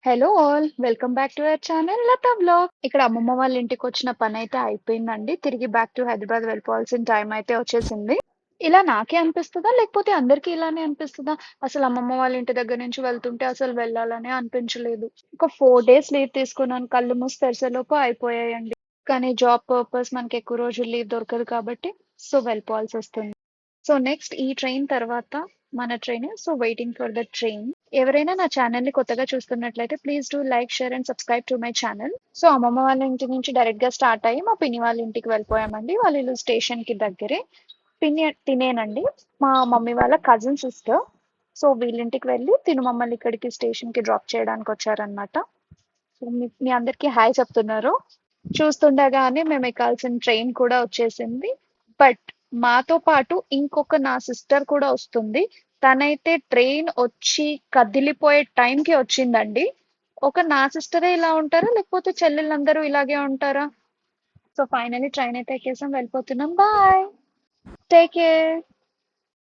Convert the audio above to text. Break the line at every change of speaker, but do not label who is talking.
Hello all welcome back to our channel Latha blog. ఇక్కడ అమ్మమ్మ వాళ్ళ ఇంటికి వచ్చిన పని అయితే అయిపోయిందండి. తిరిగి బ్యాక్ టు హైదరాబాద్ వెళ్ళిపోవాల్సిన టైం అయితే వచ్చేసింది. ఇలా నాకే అనిపిస్తుందా లేకపోతే అందరికీ ఇలానే అనిపిస్తుందా? అసలు అమ్మమ్మ వాళ్ళ ఇంటి దగ్గర నుంచి వెళ్తుంటే అసలు వెళ్ళాలనే అనిపించలేదు. ఒక 4 days లీవ్ తీసుకున్నాను, కళ్ళు మూసి తెరిసేలోపు అయిపోయాయండి. కానీ జాబ్ పర్పస్ మనకి ఎక్కువ రోజులు లీవ్ దొరకదు కాబట్టి సో వెళ్ళిపోవాల్సి వస్తుంది. సో నెక్స్ట్ ఈ ట్రైన్ తర్వాత మన train. So waiting for the train. ఎవరైనా నా ఛానల్ ని కొత్తగా చూస్తున్నట్లయితే please do like, share and subscribe to my channel. So అమ్మమ్మ వాళ్ళ ఇంటి నుంచి డైరెక్ట్ గా స్టార్ట్ అయ్యి మా పిన్ని వాళ్ళ ఇంటికి వెళ్ళిపోయామండి. వాళ్ళ ఇల్లు స్టేషన్ కి దగ్గరే. పిన్ని తినేనండి, మా మమ్మీ వాళ్ళ కజిన్ సిస్టర్. సో వీళ్ళింటికి వెళ్ళి తిను మమ్మల్ని ఇక్కడికి స్టేషన్ కి డ్రాప్ చేయడానికి వచ్చారనమాట. సో మీ అందరికీ హాయ్ చెప్తున్నారు. చూస్తుండగానే మేము ఎక్కాల్సిన ట్రైన్ కూడా వచ్చేసింది. బట్ మాతో పాటు ఇంకొక నా సిస్టర్ కూడా వస్తుంది. తనైతే ట్రైన్ వచ్చి కదిలిపోయే టైంకి వచ్చిందండి. ఒక నా సిస్టరే ఇలా ఉంటారా లేకపోతే చెల్లెళ్ళందరూ ఇలాగే ఉంటారా? సో ఫైనల్లీ ట్రైన్ అయితే ఎక్కేసాం, వెళ్ళిపోతున్నాం. Bye, take care.